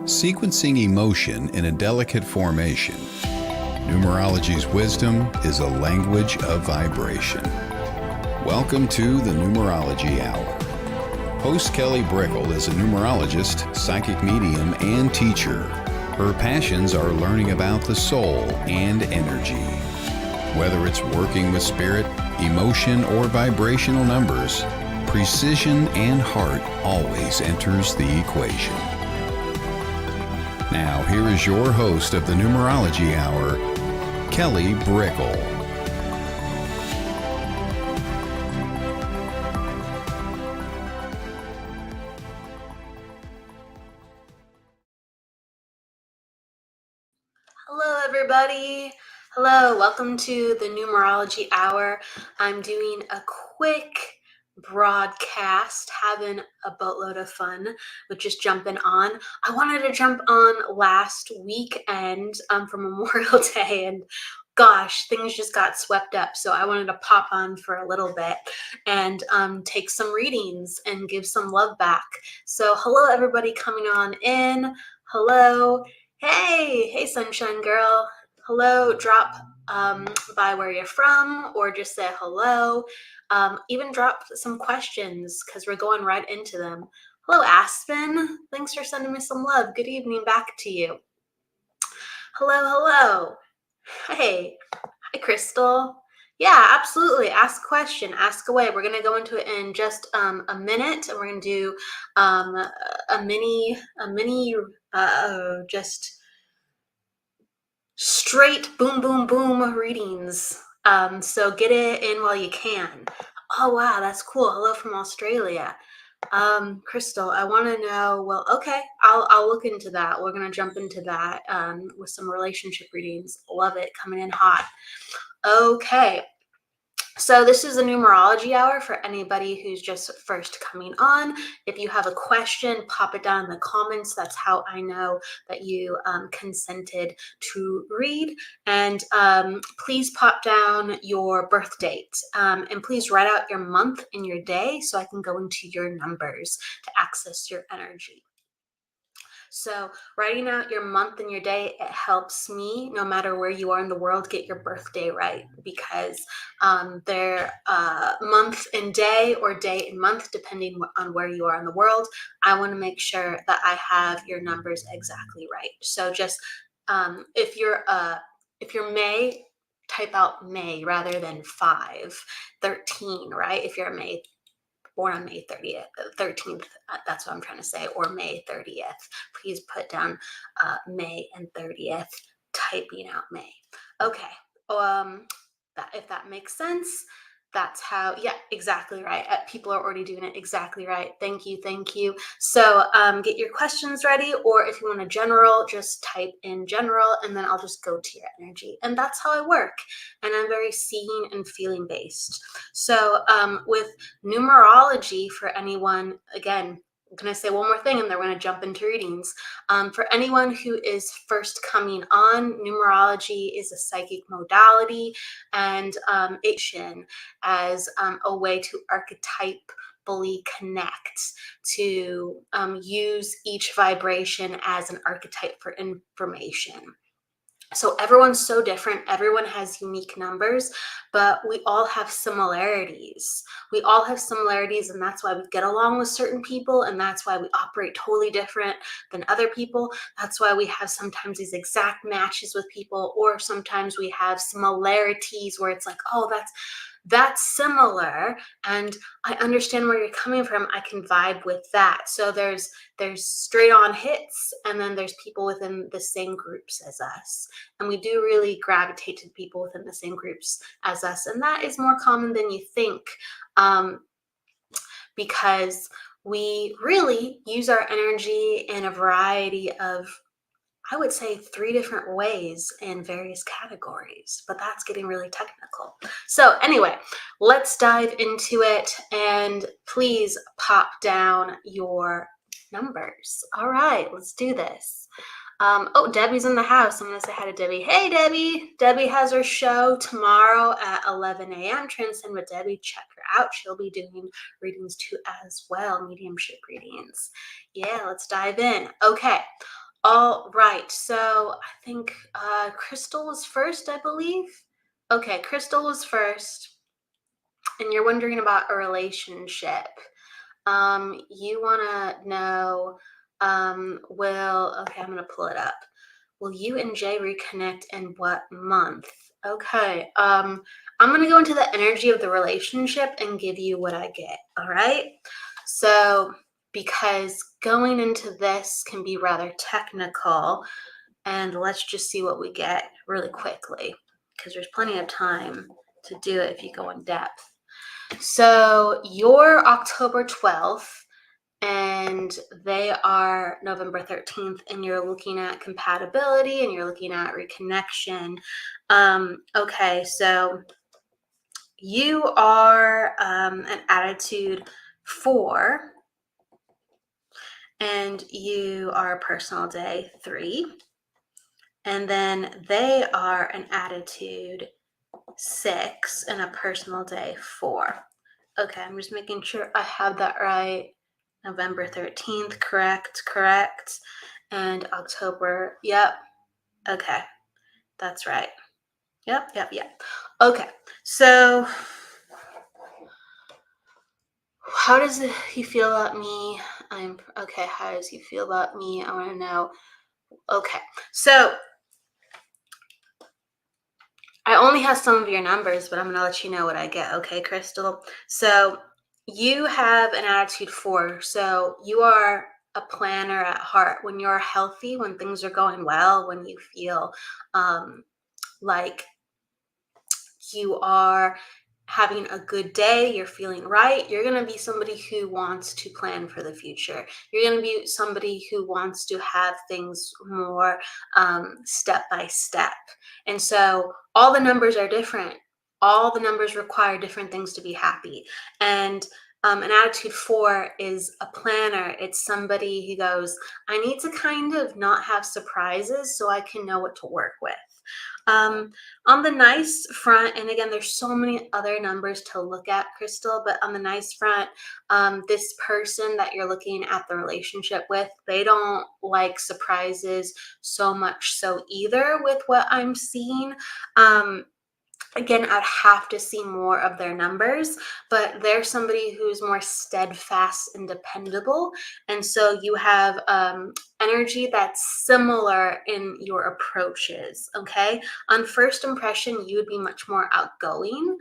sequencing emotion in a delicate formation. Numerology's wisdom is a language of vibration. Welcome to the Numerology Hour. Host Kelly Brickle is a numerologist, psychic medium, and teacher. Her passions are learning about the soul and energy. Whether it's working with spirit, emotion, or vibrational numbers, precision and heart always enters the equation. Now, here is your host of the Numerology Hour, Kelly Brickle. Hello, everybody. Hello, welcome to the Numerology Hour. I'm doing a quick broadcast, having a boatload of fun with just jumping on. I wanted to jump on last weekend for Memorial Day, and gosh, things just got swept up. So I wanted to pop on for a little bit and take some readings and give some love back. So hello, everybody coming on in. Hello. Hey, Sunshine Girl. Hello, drop by where you're from, or just say hello. Even drop some questions because we're going right into them. Hello, Aspen. Thanks for sending me some love. Good evening back to you. Hello. Hey, hi, Crystal. Yeah, absolutely. Ask a question. Ask away. We're going to go into it in just a minute, and we're going to do a mini, just straight boom, boom, boom readings. So get it in while you can. Oh, wow, that's cool. Hello from Australia. Crystal, I want to know, well, okay, I'll look into that. We're going to jump into that with some relationship readings. Love it. Coming in hot. Okay. So this is a numerology hour for anybody who's just first coming on. If you have a question, pop it down in the comments. That's how I know that you consented to read. And please pop down your birth date. And please write out your month and your day so I can go into your numbers to access your energy. So writing out your month and your day, it helps me, no matter where you are in the world, get your birthday right, because their month and day, or day and month, depending on where you are in the world, I want to make sure that I have your numbers exactly right. So just if you're May, type out May rather than 5/13, right? If you're a May, born on May 30th, 13th, that's what I'm trying to say, or May 30th. Please put down May and 30th, typing out May. Okay, if that makes sense, that's how, yeah, exactly right. People are already doing it exactly right. Thank you. So get your questions ready, or if you want a general, just type in general, and then I'll just go to your energy. And that's how I work. And I'm very seeing and feeling based. So with numerology, for anyone, again, I'm going to say one more thing and then we're going to jump into readings. For anyone who is first coming on, numerology is a psychic modality, and as a way to archetypally connect, to use each vibration as an archetype for information. So everyone's so different. Everyone has unique numbers, but we all have similarities. And that's why we get along with certain people, and that's why we operate totally different than other people. That's why we have sometimes these exact matches with people, or sometimes we have similarities where it's like, oh, that's similar, and I understand where you're coming from. I can vibe with that. So there's straight on hits, and then there's people within the same groups as us. And we do really gravitate to people within the same groups as us. And that is more common than you think, because we really use our energy in a variety of, I would say, 3 different ways in various categories, but that's getting really technical. So anyway, let's dive into it, and please pop down your numbers. All right, let's do this. Oh, Debbie's in the house. I'm going to say hi to Debbie. Hey, Debbie. Debbie has her show tomorrow at 11 a.m. Transcend with Debbie. Check her out. She'll be doing readings too as well, mediumship readings. Yeah, let's dive in. Okay. All right. So I think Crystal was first, I believe. Okay, Crystal was first, and you're wondering about a relationship. You want to know, okay, I'm going to pull it up. Will you and Jay reconnect in what month? Okay. I'm going to go into the energy of the relationship and give you what I get. All right. So, because going into this can be rather technical, and let's just see what we get really quickly because there's plenty of time to do it if you go in depth. So, you're October 12th and they are November 13th, and you're looking at compatibility and you're looking at reconnection. Okay, so you are an attitude 4, and you are a personal day 3, and then they are an attitude 6 and a personal day 4. Okay, I'm just making sure I have that right. November 13th, correct. And October, yep. Okay, that's right. Yep. Okay, so how does he feel about me? Okay, how does he feel about me? I want to know. Okay, so I only have some of your numbers, but I'm going to let you know what I get. Okay, Crystal? So you have an attitude 4. So you are a planner at heart. When you're healthy, when things are going well, when you feel like you are having a good day, you're feeling right, you're going to be somebody who wants to plan for the future. You're going to be somebody who wants to have things more step by step. And so all the numbers are different. All the numbers require different things to be happy. And an attitude 4 is a planner. It's somebody who goes, I need to kind of not have surprises so I can know what to work with. On the nice front, and again, there's so many other numbers to look at, Crystal, but on the nice front, this person that you're looking at the relationship with, they don't like surprises so much so either with what I'm seeing. Again, I'd have to see more of their numbers, but they're somebody who's more steadfast and dependable. And so you have energy that's similar in your approaches. Okay. On first impression, you would be much more outgoing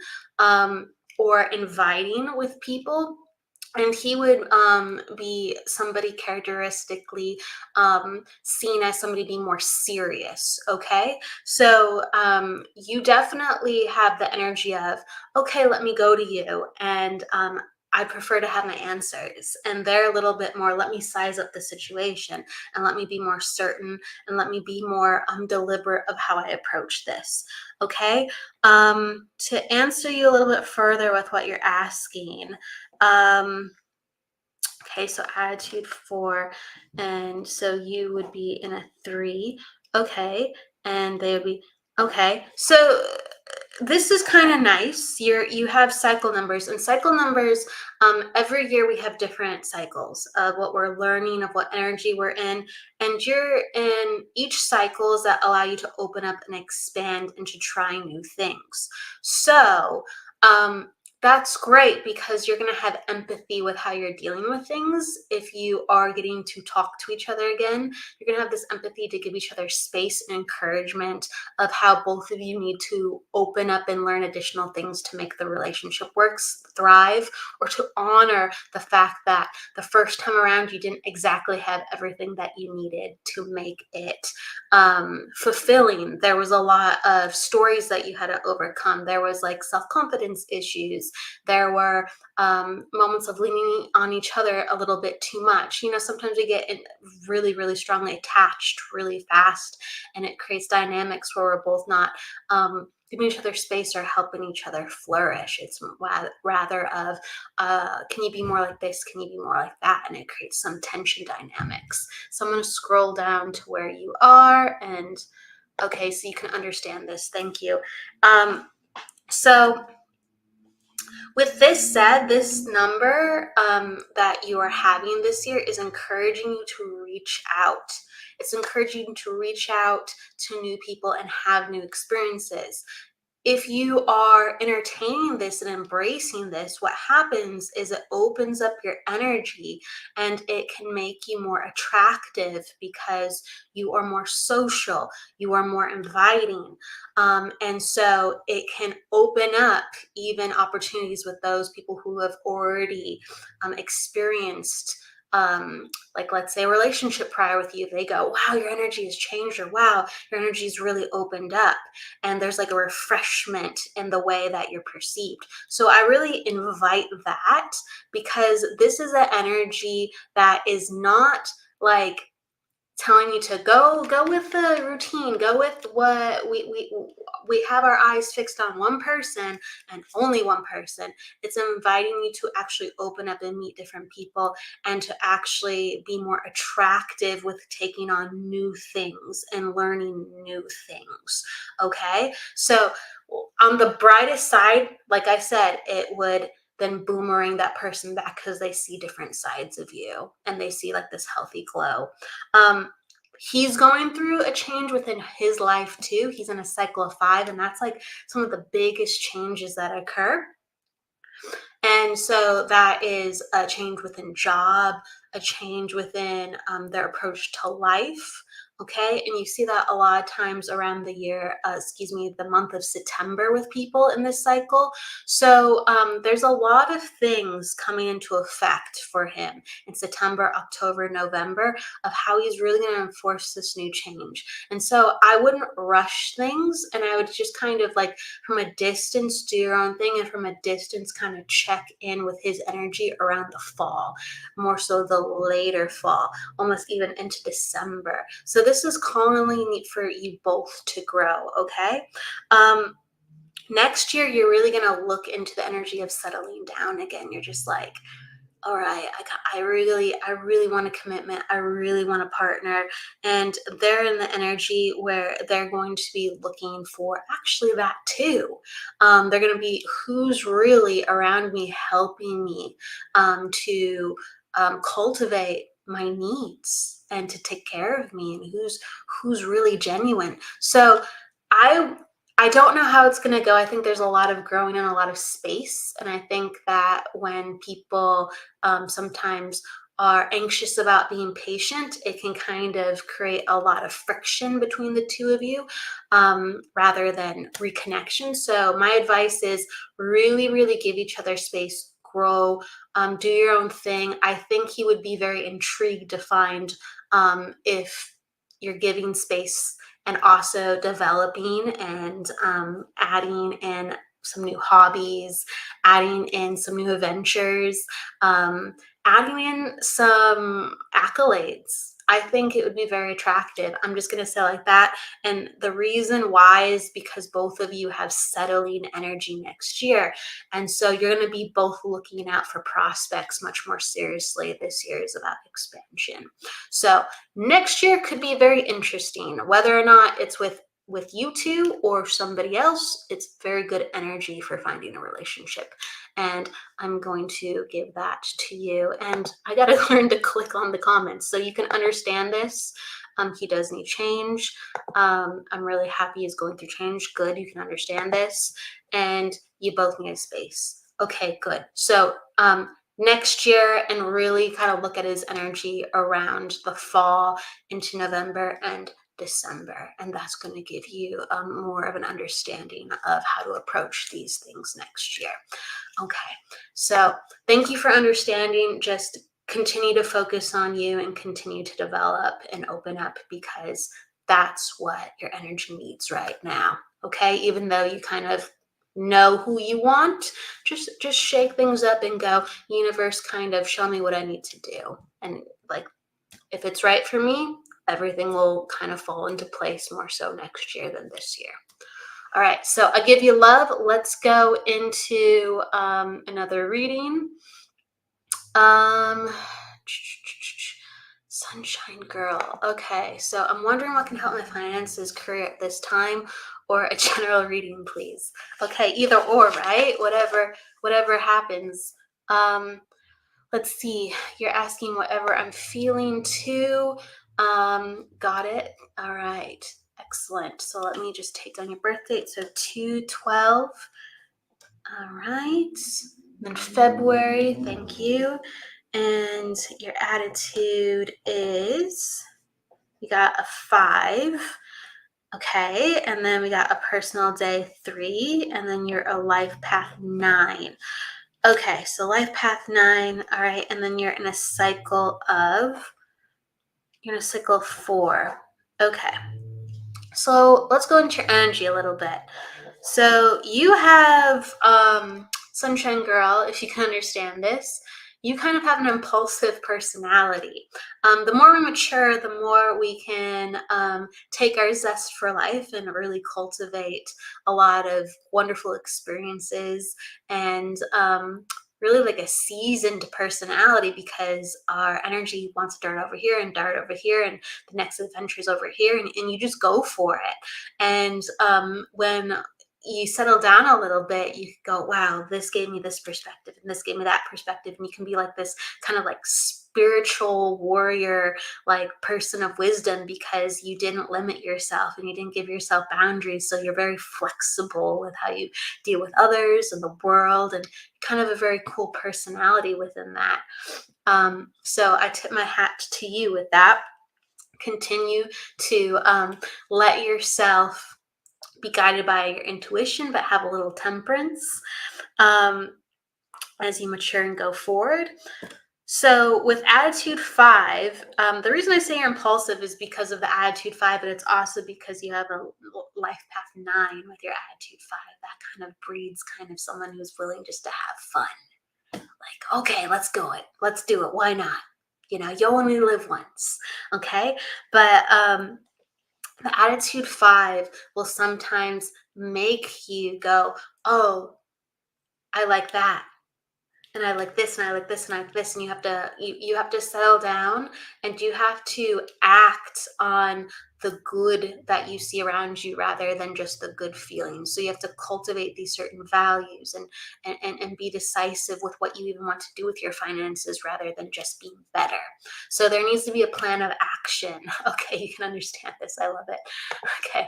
or inviting with people. And he would be somebody characteristically seen as somebody being more serious. Okay. So you definitely have the energy of, okay, let me go to you. And I prefer to have my answers. And they're a little bit more, let me size up the situation and let me be more certain and let me be more deliberate of how I approach this. Okay. To answer you a little bit further with what you're asking, okay, so attitude 4, and so you would be in a 3. Okay, and they would be okay. So this is kind of nice. You have cycle numbers, and cycle numbers. Every year we have different cycles of what we're learning, of what energy we're in, and you're in each cycles that allow you to open up and expand into trying new things. So. That's great because you're going to have empathy with how you're dealing with things. If you are getting to talk to each other again, you're going to have this empathy to give each other space and encouragement of how both of you need to open up and learn additional things to make the relationship thrive, or to honor the fact that the first time around you didn't exactly have everything that you needed to make it fulfilling. There was a lot of stories that you had to overcome. There was like self-confidence issues. There were moments of leaning on each other a little bit too much. Sometimes we get really, really strongly attached really fast, and it creates dynamics where we're both not giving each other space or helping each other flourish. It's rather of, can you be more like this? Can you be more like that? And it creates some tension dynamics. So I'm going to scroll down to where you are, and okay, so you can understand this. Thank you. So With this said, this number that you are having this year is encouraging you to reach out. It's encouraging you to reach out to new people and have new experiences. If you are entertaining this and embracing this, what happens is it opens up your energy and it can make you more attractive because you are more social, you are more inviting. And so it can open up even opportunities with those people who have already experienced like, let's say a relationship prior with you. They go, wow, your energy has changed, or wow, your energy's really opened up, and there's like a refreshment in the way that you're perceived. So I really invite that, because this is an energy that is not like telling you to go with the routine, go with what we have our eyes fixed on one person and only one person. It's inviting you to actually open up and meet different people, and to actually be more attractive with taking on new things and learning new things. Okay, so on the brightest side, like I said, it would then boomerang that person back, because they see different sides of you and they see like this healthy glow. He's going through a change within his life too. He's in a cycle of 5, and that's like some of the biggest changes that occur. And so that is a change within job, a change within their approach to life. Okay. And you see that a lot of times around the year, the month of September with people in this cycle. So there's a lot of things coming into effect for him in September, October, November, of how he's really going to enforce this new change. And so I wouldn't rush things, and I would just kind of like from a distance do your own thing, and from a distance kind of check in with his energy around the fall, more so the later fall, almost even into December. So this is calling for you both to grow. Okay. Next year, you're really going to look into the energy of settling down again. You're just like, all right, I really want a commitment. I really want a partner. And they're in the energy where they're going to be looking for actually that too. They're going to be, who's really around me, helping me to cultivate my needs and to take care of me, and who's really genuine. So I I don't know how it's going to go. I think there's a lot of growing and a lot of space. And I think that when people sometimes are anxious about being patient, it can kind of create a lot of friction between the two of you rather than reconnection. So my advice is really, really give each other space, grow, do your own thing. I think he would be very intrigued to find if you're giving space and also developing and adding in some new hobbies, adding in some new adventures, adding in some accolades. I think it would be very attractive. I'm just going to say like that. And the reason why is because both of you have settling energy next year. And so you're going to be both looking out for prospects much more seriously. This year is about expansion. So next year could be very interesting, whether or not it's with you two or somebody else. It's very good energy for finding a relationship, and I'm going to give that to you. And I got to learn to click on the comments so you can understand this. He does need change. I'm really happy he's going through change. Good, you can understand this, and you both need a space. Okay, good. So next year, and really kind of look at his energy around the fall into November and December. And that's going to give you more of an understanding of how to approach these things next year. Okay, so thank you for understanding. Just continue to focus on you and continue to develop and open up, because that's what your energy needs right now. Okay, even though you kind of know who you want, just shake things up and go, universe, kind of show me what I need to do. And like, if it's right for me, everything will kind of fall into place more so next year than this year. All right, so I give you love. Let's go into another reading. Sunshine girl. Okay, so I'm wondering what can help my finances, career at this time, or a general reading, please. Okay, either or, right? Whatever happens. Um, let's see. You're asking whatever I'm feeling too. Got it. All right. Excellent. So let me just take down your birth date. So 2/12. All right. Then February. Thank you. And your attitude is, we got a 5. Okay, and then we got a personal day 3, and then you're a life path 9. Okay, so life path 9, all right, and then you're in a cycle 4. Okay, so let's go into your energy a little bit. So you have, Sunshine Girl, if you can understand this, you kind of have an impulsive personality. The more we mature, the more we can take our zest for life and really cultivate a lot of wonderful experiences and really like a seasoned personality, because our energy wants to dart over here and dart over here, and the next adventure is over here, and you just go for it. And when you settle down a little bit, you go, wow, this gave me this perspective and this gave me that perspective. And you can be like this kind of like spiritual warrior, like person of wisdom, because you didn't limit yourself and you didn't give yourself boundaries. So you're very flexible with how you deal with others and the world, and kind of a very cool personality within that. So I tip my hat to you with that. Continue to let yourself be guided by your intuition, but have a little temperance as you mature and go forward. So with attitude 5, the reason I say you're impulsive is because of the attitude 5, but it's also because you have a life path 9 with your attitude 5. That kind of breeds kind of someone who's willing just to have fun. Like, okay, let's do it. Why not? You only live once. Okay. But the attitude 5 will sometimes make you go, oh, I like that, and I like this, and I like this, and I like this, and you have to settle down, and you have to act on the good that you see around you rather than just the good feelings. So you have to cultivate these certain values, and be decisive with what you even want to do with your finances rather than just being better. So there needs to be a plan of action. Okay, you can understand this. I love it. Okay,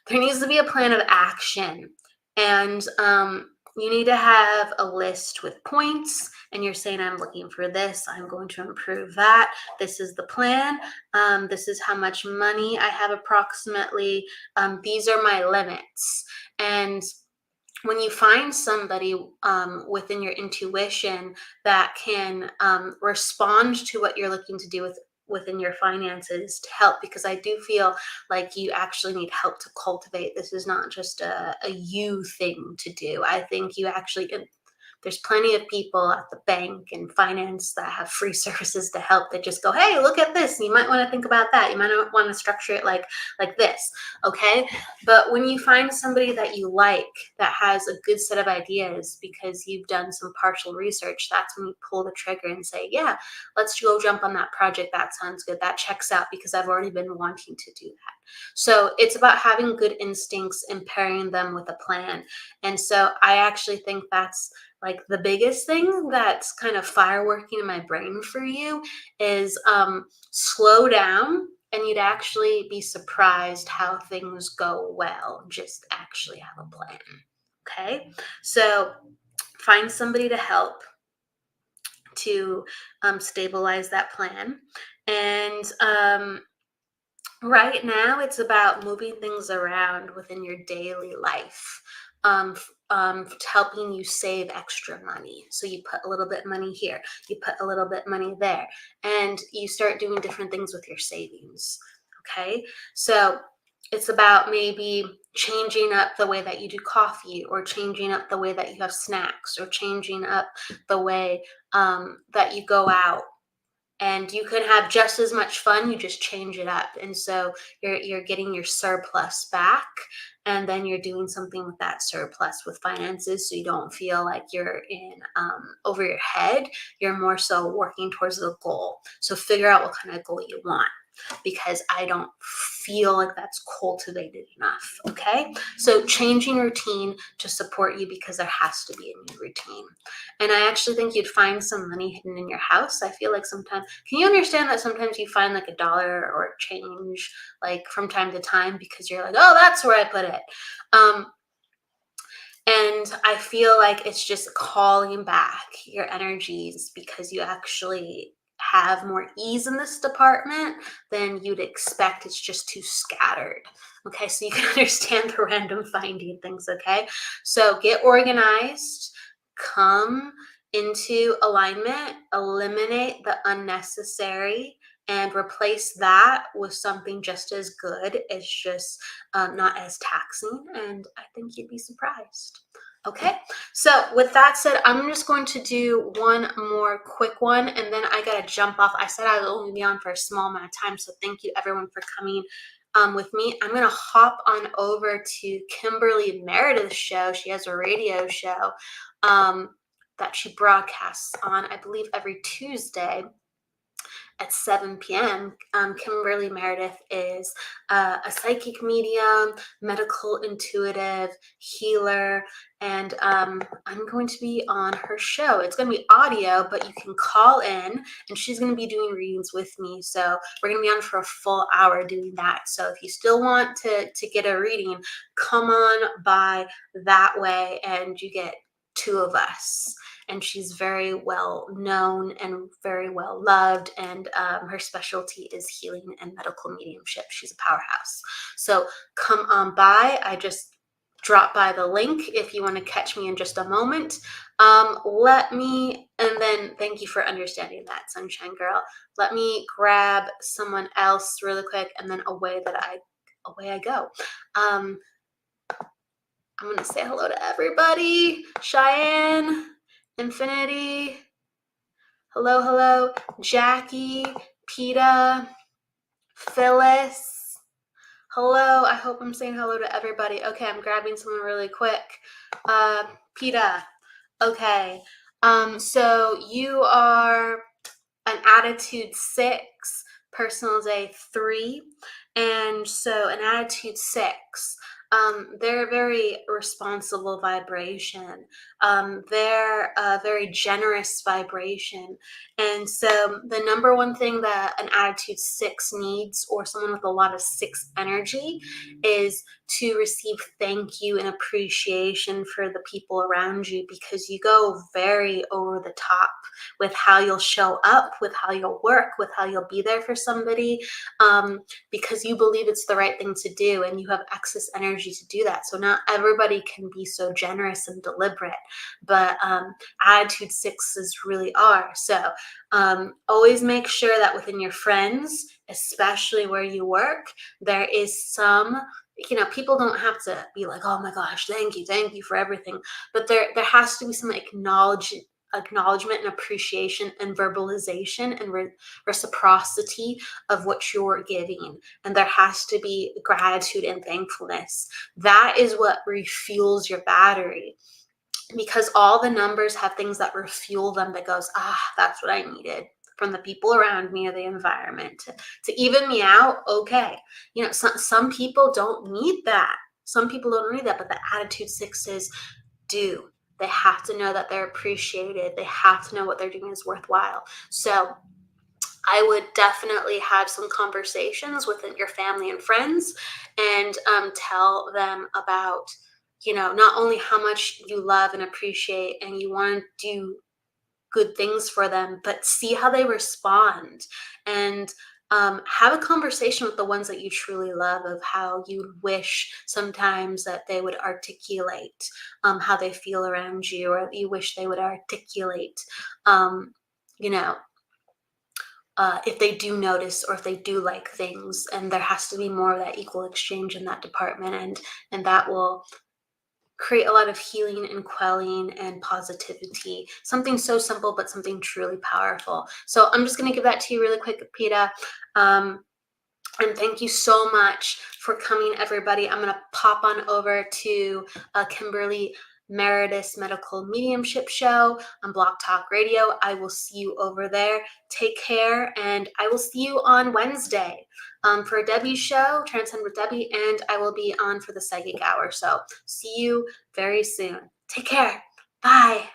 there needs to be a plan of action, and you need to have a list with points, and you're saying, I'm looking for this, I'm going to improve that, this is the plan, this is how much money I have approximately, these are my limits. And when you find somebody within your intuition that can respond to what you're looking to do within your finances to help, because I do feel like you actually need help to cultivate. This is not just a you thing to do. I think you actually, there's plenty of people at the bank and finance that have free services to help, that just go, hey, look at this. You might want to think about that. You might want to structure it like this. Okay. But when you find somebody that you like, that has a good set of ideas because you've done some partial research, that's when you pull the trigger and say, yeah, let's go jump on that project. That sounds good. That checks out because I've already been wanting to do that. So it's about having good instincts and pairing them with a plan. And so I actually think that's like the biggest thing that's kind of fireworking in my brain for you is slow down, and you'd actually be surprised how things go well. Just actually have a plan. Okay. So find somebody to help to stabilize that plan. And right now, it's about moving things around within your daily life, helping you save extra money. So you put a little bit money here, you put a little bit money there, and you start doing different things with your savings. Okay, so it's about maybe changing up the way that you do coffee, or changing up the way that you have snacks, or changing up the way that you go out. and you can have just as much fun, you just change it up. And so you're getting your surplus back, and then you're doing something with that surplus with finances, so you don't feel like you're in over your head. You're more so working towards the goal. So figure out what kind of goal you want, because I don't feel like that's cultivated enough. Okay, so changing routine to support you, because there has to be a new routine. And I actually think you'd find some money hidden in your house. I feel like sometimes, can you understand that sometimes you find like $1 or change like from time to time, because you're like, oh, that's where I put it. And I feel like it's just calling back your energies, because you actually have more ease in this department than you'd expect. It's just too scattered. Okay, so you can understand the random finding things. Okay, so get organized, come into alignment, eliminate the unnecessary, and replace that with something just as good. It's just not as taxing, and I think you'd be surprised. Okay, so with that said, I'm just going to do one more quick one, and then I gotta jump off. I said I would only be on for a small amount of time, so thank you everyone for coming with me. I'm gonna hop on over to Kimberly Meredith's show. She has a radio show that she broadcasts on, I believe, every Tuesday at 7 p.m. Kimberly Meredith is a psychic medium, medical intuitive, healer, and I'm going to be on her show. It's going to be audio, but you can call in, and she's going to be doing readings with me. So we're going to be on for a full hour doing that. So if you still want to get a reading, come on by that way, and you get two of us. And she's very well known and very well loved, and her specialty is healing and medical mediumship. She's a powerhouse. So come on by. I just drop by the link if you want to catch me in just a moment. And then thank you for understanding that, Sunshine Girl. Let me grab someone else really quick, and then away I go. I'm going to say hello to everybody. Cheyenne, Infinity, hello, Jackie, Peta, Phyllis, hello. I hope I'm saying hello to everybody. Okay, I'm grabbing someone really quick. Peta, okay. So you are an attitude 6, personal day 3, and so an attitude 6. They're a very responsible vibration. They're a very generous vibration. And so the number one thing that an attitude 6 needs, or someone with a lot of 6 energy, is to receive thank you and appreciation for the people around you, because you go very over the top with how you'll show up, with how you'll work, with how you'll be there for somebody, because you believe it's the right thing to do, and you have excess energy to do that. So not everybody can be so generous and deliberate, but attitude 6s really are. So always make sure that within your friends, especially where you work, there is some, people don't have to be like, oh my gosh, thank you for everything, but there has to be some acknowledgement and appreciation and verbalization and reciprocity of what you're giving. And there has to be gratitude and thankfulness. That is what refuels your battery, because all the numbers have things that refuel them, that goes, that's what I needed from the people around me or the environment to even me out. Okay, some people don't need that. Some people don't need that, but the attitude 6s do. They have to know that they're appreciated. They have to know what they're doing is worthwhile. So I would definitely have some conversations with your family and friends, and tell them about, not only how much you love and appreciate and you want to do good things for them, but see how they respond, and have a conversation with the ones that you truly love, of how you wish sometimes that they would articulate how they feel around you, or you wish they would articulate, if they do notice or if they do like things. And there has to be more of that equal exchange in that department, and that will create a lot of healing and quelling and positivity. Something so simple, but something truly powerful. So I'm just going to give that to you really quick, Peta. And thank you so much for coming, everybody. I'm going to pop on over to Kimberly Meredith's Medical Mediumship Show on Block Talk Radio. I will see you over there. Take care, and I will see you on Wednesday for Debbie's show, Transcend with Debbie, and I will be on for the Psychic Hour. So see you very soon. Take care. Bye.